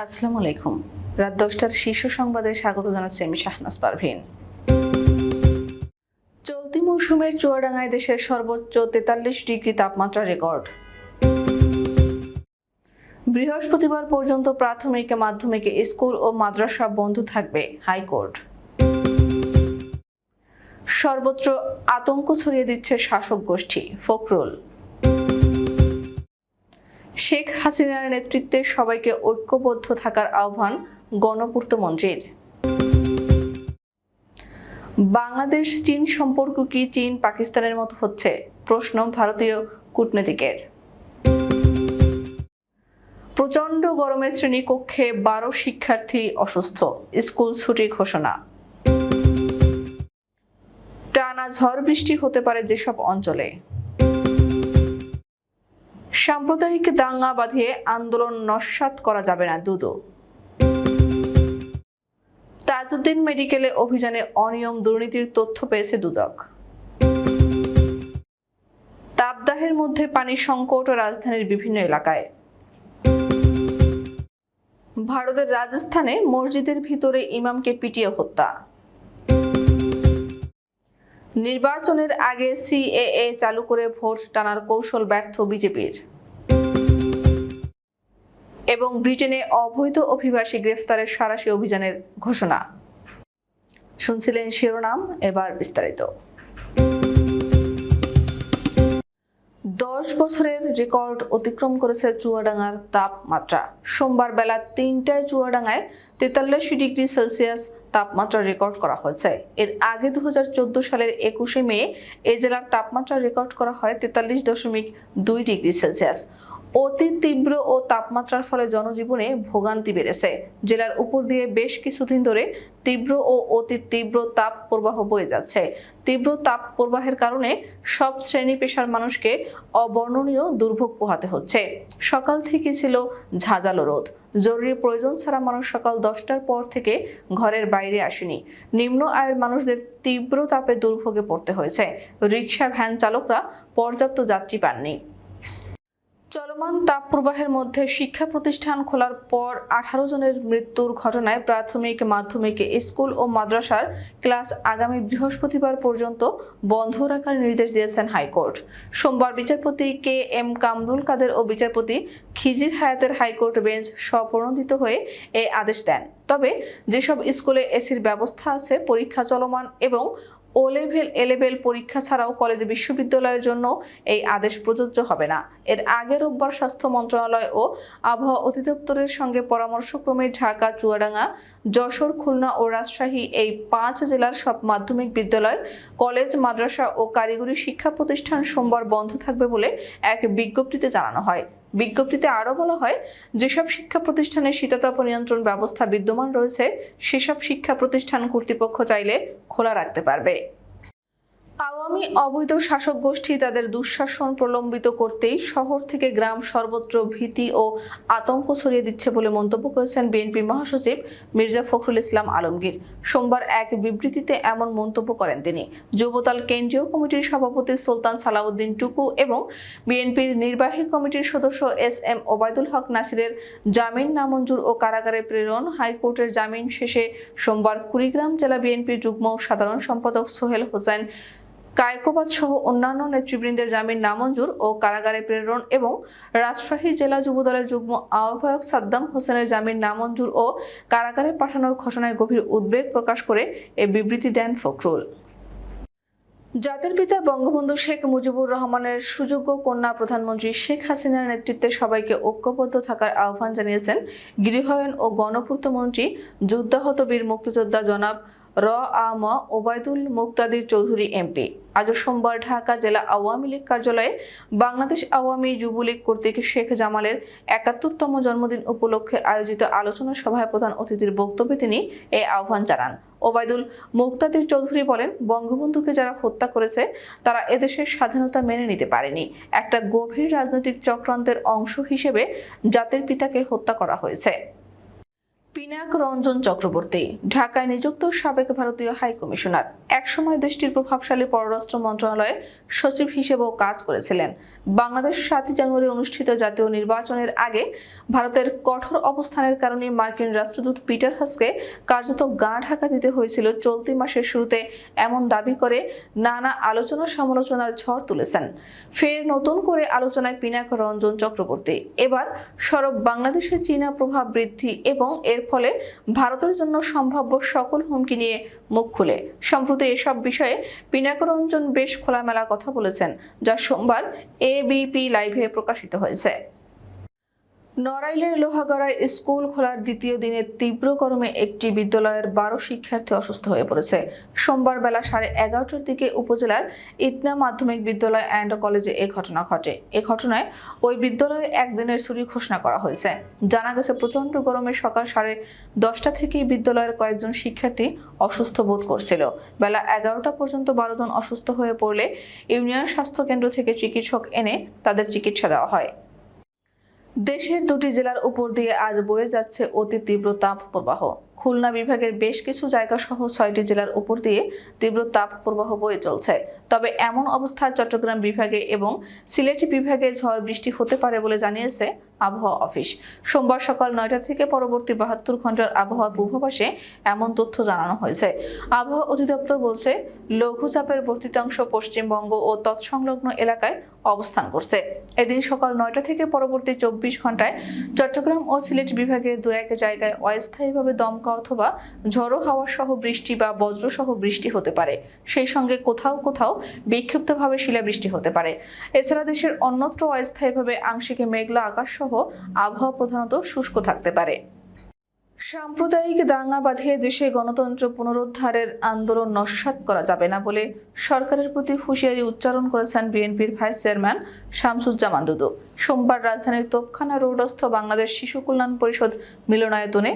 আসসালামু আলাইকুম। রাত 10টার শীর্ষ সংবাদে স্বাগত জানাচ্ছি আমি শাহনাজ পারভীন। চলতি মৌসুমের চুয়াডাঙ্গায় দেশের সর্বোচ্চ 43 ডিগ্রি তাপমাত্রা রেকর্ড। বৃহস্পতিবার পর্যন্ত প্রাথমিক মাধ্যমিক স্কুল ও মাদ্রাসা বন্ধ থাকবে, হাইকোর্ট। সর্বত্র আতঙ্ক ছড়িয়ে দিচ্ছে শাসক গোষ্ঠী, ফখরুল। শেখ হাসিনার নেতৃত্বে সবাইকে ঐক্যবদ্ধ থাকার আহ্বান গণপূর্ত মন্ত্রীর। বাংলাদেশ চীন সম্পর্ক কি চীন পাকিস্তানের মতো হচ্ছে, প্রশ্ন ভারতীয় কূটনীতিকের। প্রচণ্ড গরমের শ্রেণীকক্ষে 12 শিক্ষার্থী অসুস্থ, স্কুল ছুটি ঘোষণা। টানা ঝড় বৃষ্টি হতে পারে যেসব অঞ্চলে। সাম্প্রদায়িক দাঙ্গা বাঁধিয়ে আন্দোলন নস্যাৎ করা যাবে না, দুদু। তাজউদ্দিন মেডিকেলে অভিযানে অনিয়ম দুর্নীতির তথ্য পেয়েছে দুদক। তাপদাহের মধ্যে পানির সংকট রাজধানীর বিভিন্ন এলাকায়। ভারতের রাজস্থানে মসজিদের ভিতরে ইমামকে পিটিয়ে হত্যা। নির্বাচনের আগে সিএএ চালু করে ভোট টানার কৌশল ব্যর্থ বিজেপির। এবং ব্রিটেনে অবৈধ অভিবাসী গ্রেফতারের সাঁড়াশি অভিযানের ঘোষণা। শুনছিলেন শিরোনাম, এবার বিস্তারিত। 10 বছরের রেকর্ড অতিক্রম করেছে চুয়াডাঙ্গার তাপমাত্রা। সোমবার বেলা 3টায় চুয়াডাঙ্গায় 43 ডিগ্রি সেলসিয়াস তাপমাত্রা রেকর্ড করা হয়েছে। এর আগে 2014 সালের 21শে মে এ জেলার তাপমাত্রা রেকর্ড করা হয় 43.2 ডিগ্রি সেলসিয়াস। অতি তীব্র ও তাপমাত্রার ফলে জনজীবনে ভোগান্তি বেড়েছে। জেলার উপর দিয়ে বেশ কিছুদিন ধরে তীব্র ও অতি তীব্র তাপ প্রবাহ বয়ে যাচ্ছে। তীব্র তাপ প্রবাহের কারণে সব শ্রেণী পেশার মানুষকে অবর্ণনীয় দুর্ভোগ পোহাতে হচ্ছে। সকাল থেকে ছিল ঝাঁঝালো রোদ। জরুরি প্রয়োজন ছাড়া মানুষ সকাল 10টার পর থেকে ঘরের বাইরে আসেনি। নিম্ন আয়ের মানুষদের তীব্র তাপে দুর্ভোগে পড়তে হয়েছে। রিকশা ভ্যান চালকরা পর্যাপ্ত যাত্রী পাননি। চলমান তাপপ্রবাহের মধ্যে শিক্ষা প্রতিষ্ঠান খোলার পর 18 জনের মৃত্যুর ঘটনায় প্রাথমিক মাধ্যমিক স্কুল ও মাদ্রাসার ক্লাস আগামী বৃহস্পতিবার পর্যন্ত বন্ধ রাখার নির্দেশ দিয়েছেন হাইকোর্ট। সোমবার বিচারপতি কে এম কামরুল কাদের ও বিচারপতি খিজির হায়াতের হাইকোর্ট বেঞ্চ স্বপ্রণোদিত হয়ে এই আদেশ দেন। তবে যেসব স্কুলে এসির ব্যবস্থা আছে, পরীক্ষা চলমান এবং ও লেভেল এ লেভেল পরীক্ষা ছাড়াও কলেজ বিশ্ববিদ্যালয়ের জন্য এই আদেশ প্রযোজ্য হবে না। এর আগে রোববার স্বাস্থ্য মন্ত্রণালয় ও আবহাওয়া অধিদপ্তরের সঙ্গে পরামর্শক্রমে ঢাকা, চুয়াডাঙ্গা, যশোর, খুলনা ও রাজশাহী এই 5 জেলার সব মাধ্যমিক বিদ্যালয়, কলেজ, মাদ্রাসা ও কারিগরি শিক্ষা প্রতিষ্ঠান সোমবার বন্ধ থাকবে বলে এক বিজ্ঞপ্তিতে জানানো হয়। বিজ্ঞপ্তিতে আরও বলা হয়, যেসব শিক্ষা প্রতিষ্ঠানে শীতাতপ নিয়ন্ত্রণ ব্যবস্থা বিদ্যমান রয়েছে সেসব শিক্ষা প্রতিষ্ঠান কর্তৃপক্ষ চাইলে খোলা রাখতে পারবে। আওয়ামী অবৈধ শাসক গোষ্ঠী তাদের দুঃশাসন প্রলম্বিত করতেই শহর থেকে গ্রাম সর্বত্র ভীতি ও আতঙ্ক ছড়িয়ে দিচ্ছে বলে মন্তব্য করেছেন বিএনপি মহাসচিব মির্জা ফখরুল ইসলাম আলমগীর। সোমবার এক বিবৃতিতে এমন মন্তব্য করেন তিনি। যুবদল কেন্দ্রীয় কমিটির সভাপতি সুলতান সালাউদ্দিন টুকু এবং বিএনপির নির্বাহী কমিটির সদস্য এস এম ওবায়দুল হক নাসিরের জামিন নামঞ্জুর ও কারাগারে প্রেরণ। হাইকোর্টের জামিন শেষে সোমবার কুড়িগ্রাম জেলা বিএনপির যুগ্ম সাধারণ সম্পাদক সোহেল হোসেন কায়কোবাদ সহ অন্যান্য নেতৃবৃন্দের জামিন নামঞ্জুর ও কারাগারে প্রেরণ এবং রাজশাহী জেলা যুবদলের যুগ্ম আহ্বায়ক সাদ্দাম হোসেনের জামিন নামঞ্জুর ও কারাগারে পাঠানোর ঘটনায় গভীর উদ্বেগ প্রকাশ করে এ বিবৃতি দেন ফখরুল। জাতির পিতা বঙ্গবন্ধু শেখ মুজিবুর রহমানের সুযোগ্য কন্যা প্রধানমন্ত্রী শেখ হাসিনার নেতৃত্বে সবাইকে ঐক্যবদ্ধ থাকার আহ্বান জানিয়েছেন গৃহায়ন ও গণপূর্ত মন্ত্রী, যুদ্ধাহত বীর মুক্তিযোদ্ধা জনাব র.আ.ম. ওবায়দুল মুকতাদির চৌধুরী এমপি। আজ সোমবার ঢাকা জেলা আওয়ামী লীগ কার্যালয়ে বাংলাদেশ আওয়ামী যুবলীগ কর্তৃক শেখ জামালের 71তম জন্মদিন উপলক্ষে আয়োজিত আলোচনা সভায় প্রধান অতিথির বক্তব্যে তিনি এই আহ্বান জানান। ওবায়দুল মুকতাদির চৌধুরী বলেন, বঙ্গবন্ধুকে যারা হত্যা করেছে তারা এদেশের স্বাধীনতা মেনে নিতে পারেনি। একটা গভীর রাজনৈতিক চক্রান্তের অংশ হিসেবে জাতির পিতাকে হত্যা করা হয়েছে। পিনাক রঞ্জন চক্রবর্তী ঢাকায় নিযুক্ত সাবেক ভারতীয় হাই কমিশনার, একসময় দেশটির প্রভাবশালী পররাষ্ট্র মন্ত্রণালয়ের সচিব হিসেবেও কাজ করেছিলেন। বাংলাদেশ 7 জানুয়ারি অনুষ্ঠিত জাতীয় নির্বাচনের আগে ভারতের কঠোর অবস্থানের কারণে মার্কিন রাষ্ট্রদূত পিটার হাসকে কার্যত গা ঢাকা দিতে হয়েছিল। চলতি মাসের শুরুতে এমন দাবি করে নানা আলোচনা সমালোচনার ঝড় তুলেছেন। ফের নতুন করে আলোচনায় পিনাক রঞ্জন চক্রবর্তী। এবার সরব বাংলাদেশের চীনা প্রভাব বৃদ্ধি এবং এর ফলে ভারতের জন্য সম্ভাব্য সকল হুমকি নিয়ে মুখ খুলে সম্প্রতি এসব বিষয়ে পিনাক রঞ্জন বেশ খোলামেলা কথা বলেছেন, যা সোমবার এবিপি লাইভে প্রকাশিত হয়েছে। নড়াইলের লোহাগড়ায় স্কুল খোলার দ্বিতীয় দিনে তীব্র গরমে একটি বিদ্যালয়ের 12 শিক্ষার্থী অসুস্থ হয়ে পড়েছে। সোমবার বেলা 11:30টার দিকে উপজেলার ইতনা মাধ্যমিক বিদ্যালয় অ্যান্ড কলেজে এ ঘটনা ঘটে। এ ঘটনায় ওই বিদ্যালয়ে একদিনের ছুটি ঘোষণা করা হয়েছে। জানা গেছে, প্রচণ্ড গরমে সকাল 10:30টা থেকেই বিদ্যালয়ের কয়েকজন শিক্ষার্থী অসুস্থ বোধ করছিল। বেলা 11টা পর্যন্ত 12 জন অসুস্থ হয়ে পড়লে ইউনিয়ন স্বাস্থ্য কেন্দ্র থেকে চিকিৎসক এনে তাদের চিকিৎসা দেওয়া হয়। দেশের 2টি জেলার উপর দিয়ে আজ বয়ে যাচ্ছে অতি তীব্র তাপ প্রবাহ। খুলনা বিভাগের বেশ কিছু জায়গা সহ 6টি জেলার উপর দিয়ে তীব্র তাপ প্রবাহ বয়ে চলছে। তবে এমন অবস্থায় চট্টগ্রাম বিভাগে এবং সিলেট বিভাগে ঝড় বৃষ্টি হতে পারে বলে জানিয়েছে আবহাওয়া অফিস। সোমবার সকাল 9টা থেকে পরবর্তী 72 ঘন্টার আবহাওয়ার পূর্বাভাসে এমন তথ্য জানানো হয়েছে। আবহাওয়া অধিদপ্তর বলছে, লঘুচাপের বর্তিতাংশ পশ্চিমবঙ্গ ও তৎসংলগ্ন এলাকায় অবস্থান করছে। এদিন সকাল 9টা থেকে পরবর্তী 24 ঘন্টায় চট্টগ্রাম ও সিলেট বিভাগের 2-1 জায়গায় অস্থায়ীভাবে দমকা অথবা ঝোড়ো হাওয়া সহ বৃষ্টি বা বজ্র সহ বৃষ্টি হতে পারে। সেই সঙ্গে কোথাও কোথাও বিক্ষিপ্তভাবে শিলাবৃষ্টি হতে পারে। এছাড়া দেশের অন্যত্র অস্থায়ীভাবে আংশিক মেঘলা আকাশ সহ আবহাওয়া প্রধানত শুষ্ক থাকতে পারে। সাম্প্রদায়িক দাঙ্গা বাঁধিয়ে দেশে গণতন্ত্র পুনরুদ্ধারের আন্দোলন নস্যাৎ করা যাবে না বলে সরকারের প্রতি হুঁশিয়ারি উচ্চারণ করেছেন বিএনপির ভাইস চেয়ারম্যান শামসুজ্জামান দুদু। সোমবার রাজধানীর তোপখানা রোডস্থ বাংলাদেশ শিশু কল্যাণ পরিষদ মিলনায়তনে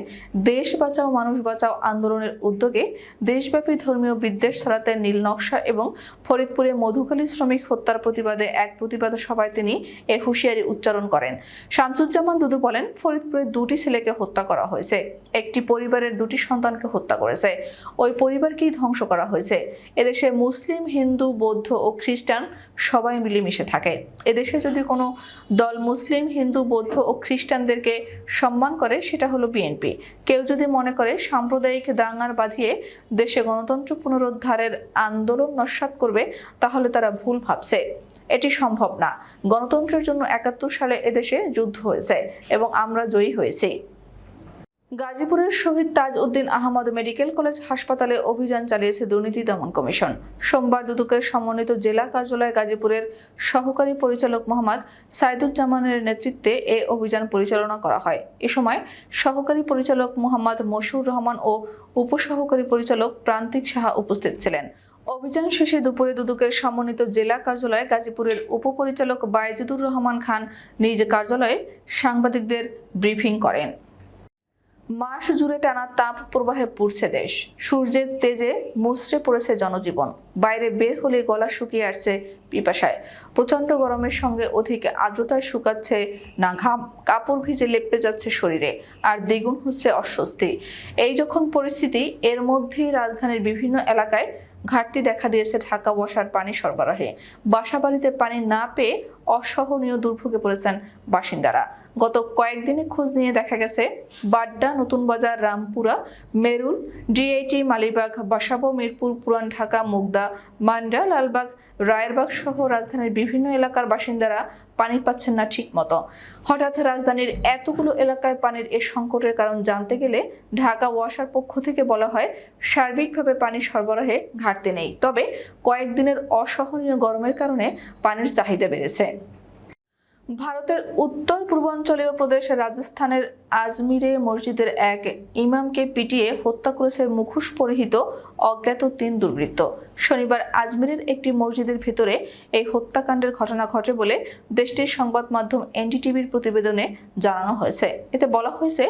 দেশ বাঁচাও মানুষ বাঁচাও আন্দোলনের উদ্যোগে দেশব্যাপী ধর্মীয় বিদ্বেষ ছড়াতে নীল নকশা এবং ফরিদপুরে মধুখালী শ্রমিক হত্যার প্রতিবাদে এক প্রতিবাদ সভায় তিনি এ হুঁশিয়ারি উচ্চারণ করেন। শামসুজ্জামান দুদু বলেন, ফরিদপুরে 2টি ছেলেকে হত্যা করা হয়েছে, একটি পরিবারের 2টি সন্তানকে হত্যা করেছে, ওই পরিবারকেই ধ্বংস করা হয়েছে। এদেশে মুসলিম, হিন্দু, বৌদ্ধ ও খ্রিস্টান সবাই মিলেমিশে থাকে। এদেশে যদি কোনো দল মুসলিম, হিন্দু, বৌদ্ধ ও খ্রিস্টানদেরকে সম্মান করে, সেটা হলো বিএনপি। কেউ যদি মনে করে সাম্প্রদায়িক দাঙ্গার বাঁধিয়ে দেশে গণতন্ত্র পুনরুদ্ধারের আন্দোলন নস্যাৎ করবে, তাহলে তারা ভুল ভাবছে। এটি সম্ভব না। গণতন্ত্রের জন্য 71 সালে এদেশে যুদ্ধ হয়েছে এবং আমরা জয়ী হয়েছি। গাজীপুরের শহীদ তাজ উদ্দিন আহমদ মেডিকেল কলেজ হাসপাতালে অভিযান চালিয়েছে দুর্নীতি দমন কমিশন। সোমবার দুদকের সমন্বিত জেলা কার্যালয় গাজীপুরের সহকারী পরিচালক মোহাম্মদ সাইদুজ্জামানের নেতৃত্বে এ অভিযান পরিচালনা করা হয়। এ সময় সহকারী পরিচালক মোহাম্মদ মশিউর রহমান ও উপসহকারী পরিচালক প্রান্তিক সাহা উপস্থিত ছিলেন। অভিযান শেষে দুপুরে দুদকের সমন্বিত জেলা কার্যালয়ে গাজীপুরের উপপরিচালক বাইজিদুর রহমান খান নিজ কার্যালয়ে সাংবাদিকদের ব্রিফিং করেন। মাস জুড়ে টানা তাপ প্রবাহে পুড়ছে দেশ। সূর্যের তেজে মুচড়ে পড়েছে জনজীবন। বাইরে বের হলে গলা শুকিয়ে আসছে পিপাসায়। প্রচণ্ড গরমের সঙ্গে অধিক আর্দ্রতায় শুকাচ্ছে না ঘাম, কাপড় ভিজে লেপটে যাচ্ছে শরীরে, আর দ্বিগুণ হচ্ছে অস্বস্তি। এই যখন পরিস্থিতি, এর মধ্যেই রাজধানীর বিভিন্ন এলাকায় ঘাটতি দেখা দিয়েছে ঢাকা ওয়াসার পানি সরবরাহে। বাসাবাড়িতে পানি না পেয়ে অসহনীয় দুর্ভোগে পড়েছেন বাসিন্দারা। গত কয়েকদিনে খোঁজ নিয়ে দেখা গেছে, বাড্ডা, নতুন বাজার, রামপুরা, মেরুল, ডিআইটি, মালিবাগ, বাসাবো, মিরপুর, পুরান ঢাকা, মুগদা, মান্ডা, লালবাগ, রায়েরবাগ সহ রাজধানীর বিভিন্ন এলাকার বাসিন্দারা পানি পাচ্ছেন না ঠিক মতো। হঠাৎ রাজধানীর এতগুলো এলাকায় পানির এ সংকটের কারণ জানতে গেলে ঢাকা ওয়াসার পক্ষ থেকে বলা হয়, সার্বিকভাবে পানি সরবরাহে ঘাটতি নেই, তবে কয়েকদিনের অসহনীয় গরমের কারণে পানির চাহিদা বেড়েছে। ভারতের উত্তর পূর্বাঞ্চলীয় প্রদেশ রাজস্থানের আজমিরে মসজিদের এক ইমামকে পিটিয়ে হত্যা করেছে মুখোশ পরিহিত অজ্ঞাত 3 দুর্বৃত্ত। শনিবার আজমিরের একটি মসজিদের ভেতরে এই হত্যাকাণ্ডের ঘটনা ঘটে বলে দেশটির সংবাদ মাধ্যম এনডিটিভির প্রতিবেদনে জানানো হয়েছে। এতে বলা হয়েছে,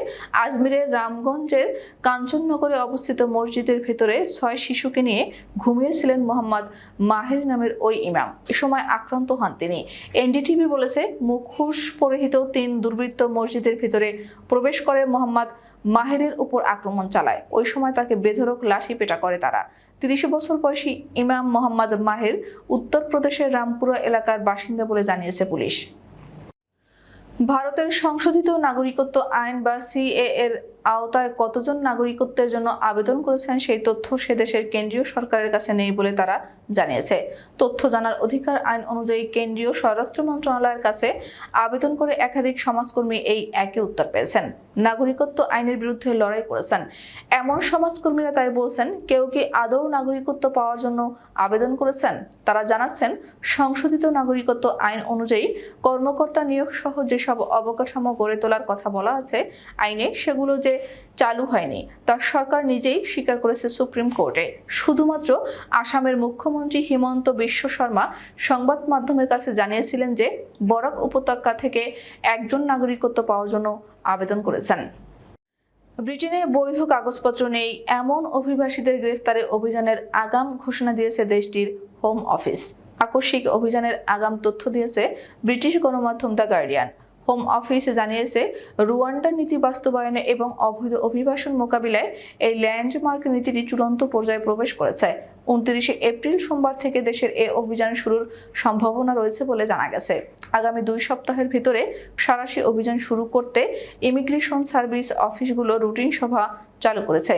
আজমিরের রামগঞ্জের কাঞ্চননগরে অবস্থিত মসজিদের ভেতরে 6 শিশুকে নিয়ে ঘুমিয়েছিলেন মোহাম্মদ মাহের নামের ওই ইমাম। এ সময় আক্রান্ত হন তিনি। এনডিটিভি বলেছে, মুখোশ পরিহিত 3 দুর্বৃত্ত মসজিদের ভেতরে প্রবেশ করে মোহাম্মদ মাহেরের উপর আক্রমণ চালায়। ওই সময় তাকে বেধড়ক লাঠি পেটা করে তারা। 30 বছর বয়সী ইমাম মোহাম্মদ মাহের উত্তরপ্রদেশের রামপুরা এলাকার বাসিন্দা বলে জানিয়েছে পুলিশ। ভারতের সংশোধিত নাগরিকত্ব আইন বা সিএএ এর আওতায় কতজন নাগরিকত্বের জন্য আবেদন করেছেন সেই তথ্য সে দেশের কেন্দ্রীয় সরকারের কাছে নেই বলে তারা জানিয়েছে। তথ্য জানার অধিকার আইন অনুযায়ী কেন্দ্রীয় স্বরাষ্ট্র মন্ত্রণালয়ের কাছে আবেদন করে একাধিক সমাজকর্মী এই একই উত্তর পেয়েছেন। নাগরিকত্ব আইনের বিরুদ্ধে লড়াই করেছেন এমন সমাজকর্মীরা তাই বলছেন, কেউ কি আদৌ নাগরিকত্ব পাওয়ার জন্য আবেদন করেছেন? তারা জানাচ্ছেন, সংশোধিত নাগরিকত্ব আইন অনুযায়ী কর্মকর্তা নিয়োগ সহ যেসব অবকাঠামো গড়ে তোলার কথা বলা আছে আইনে, সেগুলো যে চালু হয়নি তা সরকার নিজেই স্বীকার করেছে সুপ্রিম কোর্টে। শুধুমাত্র আসামের মুখ্যমন্ত্রী হিমন্ত বিশ্ব শর্মা সংবাদ মাধ্যমের কাছে জানিয়েছিলেন যে বরাক উপত্যকা থেকে একজন নাগরিকত্ব পাওয়ার জন্য আবেদন করেছেন। ব্রিটেনে বৈধ কাগজপত্র নেই এমন অভিবাসীদের গ্রেফতারে অভিযানের আগাম ঘোষণা দিয়েছে দেশটির হোম অফিস। আকস্মিক অভিযানের আগাম তথ্য দিয়েছে ব্রিটিশ গণমাধ্যম দ্য গার্ডিয়ান। হোম অফিস জানিয়েছে, রুয়ান্ডার নীতি বাস্তবায়নে এবং অবৈধ অভিবাসন মোকাবিলায় এই ল্যান্ডমার্ক নীতিটি চূড়ান্ত পর্যায়ে প্রবেশ করেছে। 29 এপ্রিল সোমবার থেকে দেশের এ অভিযান শুরুর সম্ভাবনা রয়েছে বলে জানা গেছে। আগামী 2 সপ্তাহের ভিতরে সাঁড়াশি অভিযান শুরু করতে ইমিগ্রেশন সার্ভিস অফিসগুলো রুটিন সভা চালু করেছে।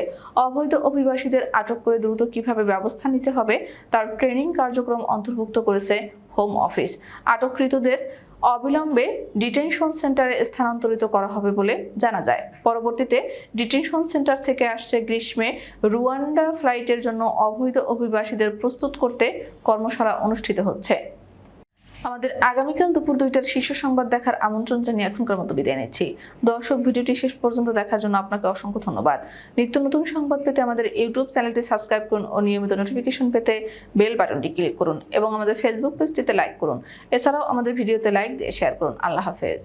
অবৈধ অভিবাসীদের আটক করে দ্রুত কিভাবে ব্যবস্থা নিতে হবে তার ট্রেনিং কার্যক্রম অন্তর্ভুক্ত করেছে হোম অফিস। আটককৃতদের অবিলম্বে ডিটেনশন সেন্টারে স্থানান্তরিত করা হবে বলে জানা যায়। পরবর্তীতে ডিটেনশন সেন্টার থেকে আসছে গ্রীষ্মে রুয়ান্ডা ফ্লাইটের জন্য অবৈধ অভিবাসীদের প্রস্তুত করতে কর্মশালা অনুষ্ঠিত হচ্ছে। আমাদের আগামীকাল দুপুর 2টার শীর্ষ সংবাদ দেখার আমন্ত্রণ জানিয়ে এখনকার মতো বিদায় নিচ্ছি। দর্শক, ভিডিওটি শেষ পর্যন্ত দেখার জন্য আপনাকে অসংখ্য ধন্যবাদ। নিত্য নতুন সংবাদ পেতে আমাদের ইউটিউব চ্যানেলটি সাবস্ক্রাইব করুন ও নিয়মিত নোটিফিকেশন পেতে বেল বাটনটি ক্লিক করুন এবং আমাদের ফেসবুক পেজটিতে লাইক করুন। এছাড়াও আমাদের ভিডিওতে লাইক দিয়ে শেয়ার করুন। আল্লাহ হাফেজ।